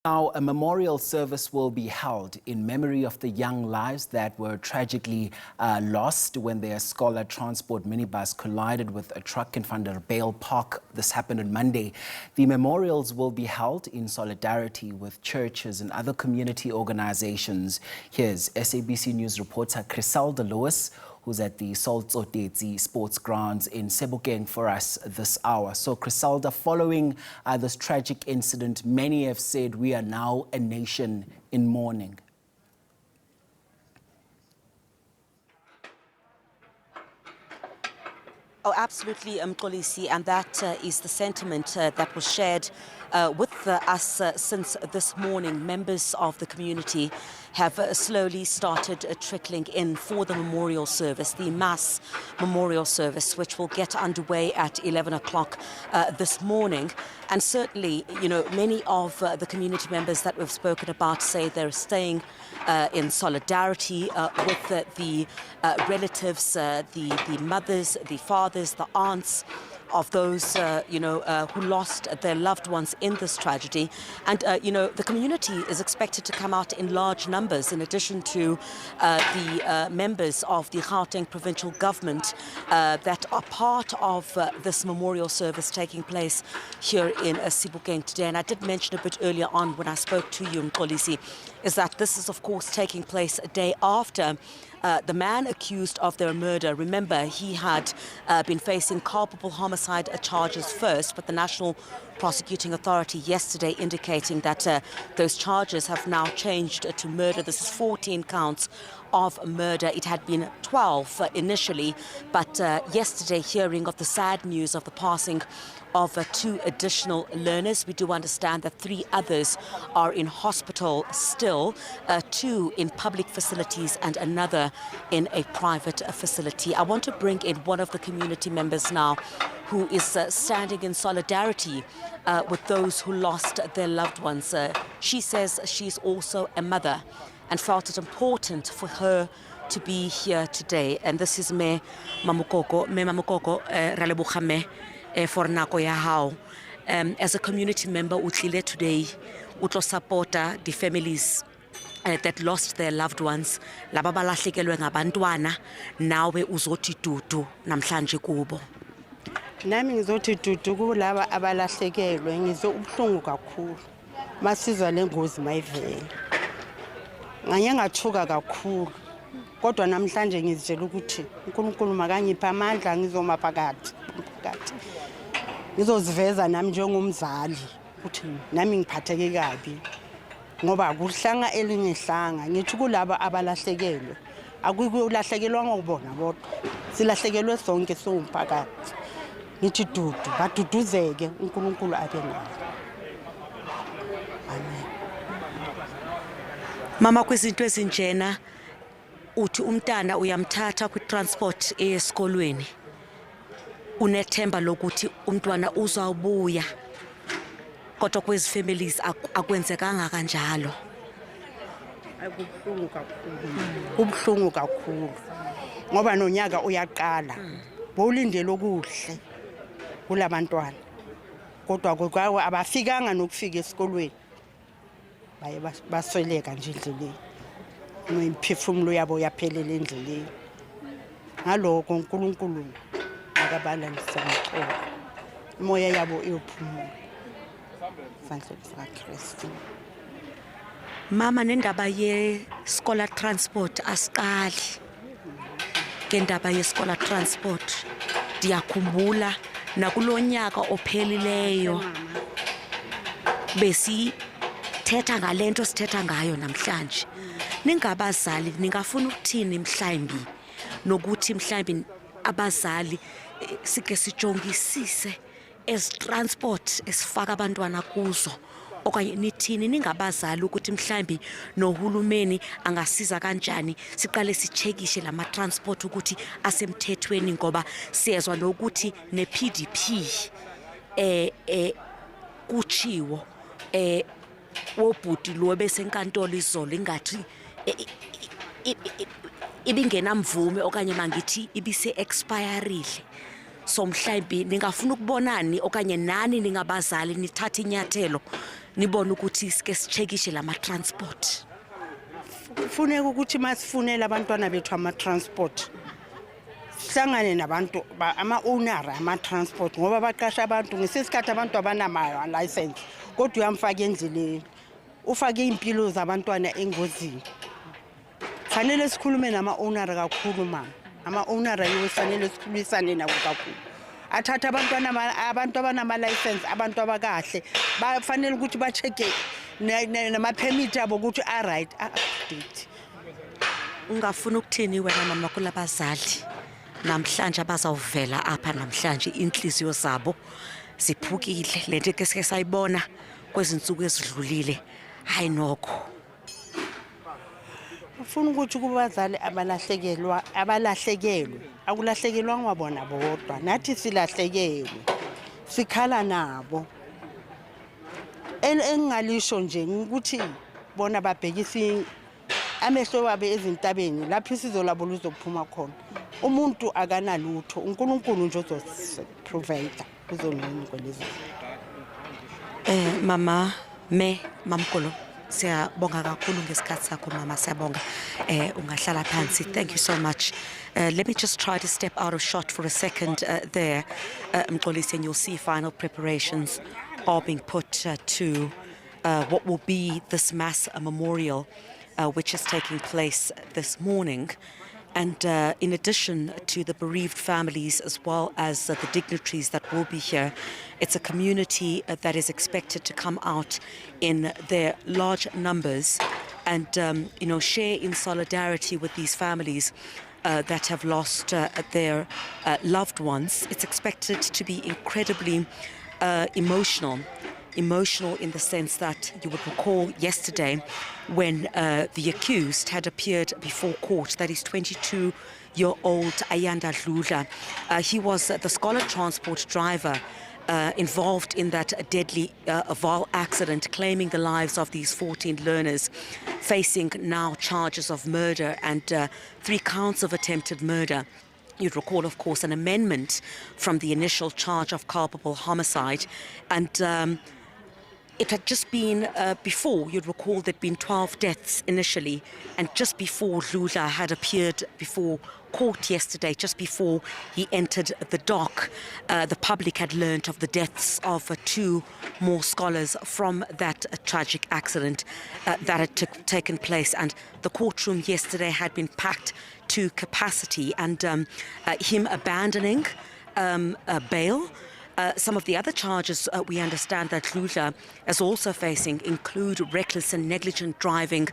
Now, a memorial service will be held in memory of the young lives that were tragically lost when their Scholar Transport minibus collided with a truck in Vanderbijlpark. This happened on Monday. The memorials will be held in solidarity with churches and other community organizations. Here's SABC News reporter Chriselda, who's at the Saul Tsotetsi Sports Grounds in Sebokeng for us this hour. So, Chriselda, following this tragic incident, many have said we are now a nation in mourning. Oh, absolutely, Mxolisi, and that is the sentiment that was shared with us since this morning. Members of the community have slowly started trickling in for the memorial service, the mass memorial service, which will get underway at 11 o'clock this morning. And certainly, you know, many of the community members that we've spoken about say they're staying in solidarity with the relatives, the mothers, the fathers, the aunts of those, who lost their loved ones in this tragedy. And, the community is expected to come out in large numbers, in addition to the members of the Gauteng provincial government that are part of this memorial service taking place here in Sebokeng today. And I did mention a bit earlier on when I spoke to you, Mxolisi, is that this is, of course, taking place a day after the man accused of their murder. Remember, he had been facing culpable homicide charges first, but the National Prosecuting Authority yesterday indicating that those charges have now changed to murder. This is 14 counts of murder. It had been 12 initially, but yesterday, hearing of the sad news of the passing of 2 additional learners. We do understand that 3 others are in hospital still, 2 in public facilities and another in a private facility. I want to bring in one of the community members now who is standing in solidarity with those who lost their loved ones. She says she's also a mother and felt it important for her to be here today. And this is Me Mamukoko, Ralebukame. For nako ya hao. As a community member, utlile today, utlo supporta the families that lost their loved ones. Laba balahlekelwe ngabantwana, nawe uzothi dudu namhlanje kubo. Nami ngizothi dudu kulaba abalahlekelwe, ngizwe ubuhlungu kakhulu. Masizwa lengozi mayivela. Nganye ngathuka kakhulu. Kodwa namhlanje ngizitshela ukuthi uNkulunkulu makangiphe amandla ngizoma phakathi. Ngizoziveza nami njengomzali ukuthi nami ngiphatheke kabi ngoba akuhlanga elinye ihlanga. Ngithi kulabo abalahlekelwe akukulahlekelwa ngokubona bodwa, silahlekelwe sonke somphakathi. Ngithi dudu baduduzeke, uNkulunkulu abe nabo. Amen. Mama, kwizinto ezinjena uthi umntana uyamthatha kwi-transport esikolweni, unethemba lokuthi umntwana uzawubuya, kodwa kwezi families akwenzekanga kanjalo. Akubuhlungu kakhulu. Kubuhlungu kakhulu ngoba nonyaka uyaqala, bowulindele okuhle kulabantwana, kodwa kwawo abafikanga nokufika esikolweni, baye basweleka nje endleleni. Imphefumulo yabo yaphelela endleleni. Ngaloko uNkulunkulu akabalanisa ngoxolo, imoya yabo iyophumula esandleni sikaKristu. Mama, nendaba ye-Scholar Transport asiqali. Ngendaba ye-Scholar Transport ndiyakhumbula nakulonyaka ophelileyo besithetha ngalento sithetha ngayo namhlanje. Ningabazali ningafuna ukuthini mhlawumbi nokuthi mhlawumbi abazali sike sijongisise transport esifaka abantwana kuzo, okanye nithini ningabazali ukuthi mhlawumbi nohulumeni angasiza kanjani siqale sichekishe lama transport ukuthi asemthethweni, ngoba siyezwa nokuthi ne-PDP kuchiwo wobhuti lo besenkantolo izolo ingathi ibingenamvume okanye mangithi ibise expireile. So mhlawumbi ningafuna ukubonani okanye nani ningabazali nithatha inyathelo nibona ukuthi sike sichekishe lama transport. Kufuneka ukuthi masifunele abantwana bethu ama-transport sihlangane nabantu ama-owner ama-transport ngoba baqasha abantu ngesikhathi abantu abanama-license kodwa uyamfaka endleleni ufake impilo zabantwana engozini. Fanele sikhulume nama-owner kakhulu mama. Ama-owner yiwo fanele sikhulumisane nabo kakhulu. Athatha abantu abanama-license abantu abakahle bafanele ukuthi ba-check-e nama-permit abo ukuthi a-right a-update. Ungafuna ukuthini wena mama kulabazali namhlanje abazawuvela apha namhlanje inhliziyo zabo ziphukile lento ke sike sayibona kwezinsuku ezidlulile hayi nokho. Ufuna ukuthi kubazali abalahlekelwe akulahlekelwanga bona bodwa nathi silahlekelwe sikhala nabo. Engingalisho nje ukuthi bona babhekise amehlo wabo ezintabeni lapho isizo labo luzophuma khona. Umuntu akanalutho uNkulunkulu nje uzosiprovide kuzonika lezi. Mama mamkolo siyabonga kakhulu ngesikhathi sakho mama siyabonga. Ungahlala phansi. Thank you so much. Let me just try to step out of shot for a second there, Mxolisi, and you'll see final preparations are being put to what will be this mass memorial, which is taking place this morning. And in addition to the bereaved families as well as the dignitaries that will be here, it's a community that is expected to come out in their large numbers and share in solidarity with these families that have lost their loved ones. It's expected to be incredibly emotional in the sense that you would recall yesterday when the accused had appeared before court, that is 22-year-old Ayanda Dludla. He was the scholar transport driver involved in that deadly Vaal accident, claiming the lives of these 14 learners, facing now charges of murder and 3 counts of attempted murder. You'd recall, of course, an amendment from the initial charge of culpable homicide. And it had just been before, you'd recall there'd been 12 deaths initially. And just before Dludla had appeared before court yesterday, just before he entered the dock, the public had learnt of the deaths of 2 more scholars from that tragic accident that had taken place. And the courtroom yesterday had been packed to capacity, and him abandoning bail. Some of the other charges we understand that Dludla is also facing include reckless and negligent driving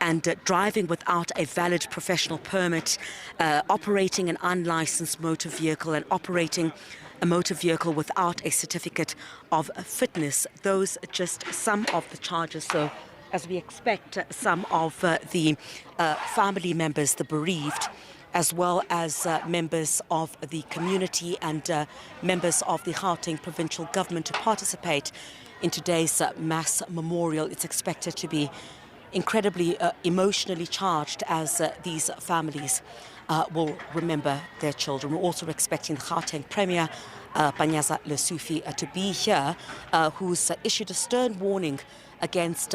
and driving without a valid professional permit, operating an unlicensed motor vehicle and operating a motor vehicle without a certificate of fitness. Those are just some of the charges. So as we expect some of the family members, the bereaved, as well as members of the community and members of the Gauteng provincial government to participate in today's mass memorial. It's expected to be incredibly emotionally charged as these families will remember their children. We're also expecting the Gauteng Premier, Panyaza Lesufi, to be here, who's issued a stern warning against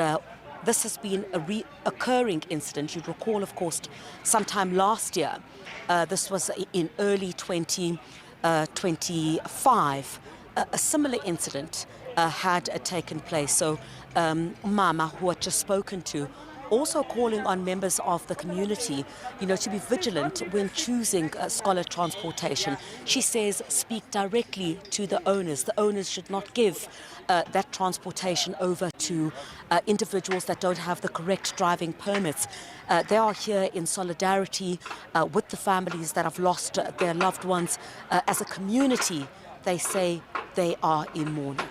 this has been a reoccurring incident. You'd recall, of course, sometime last year, this was in early 2025, a similar incident had taken place. So Mama, who had just spoken to, also calling on members of the community, to be vigilant when choosing scholar transportation. She says speak directly to the owners. The owners should not give that transportation over to individuals that don't have the correct driving permits. They are here in solidarity with the families that have lost their loved ones. As a community, they say they are in mourning.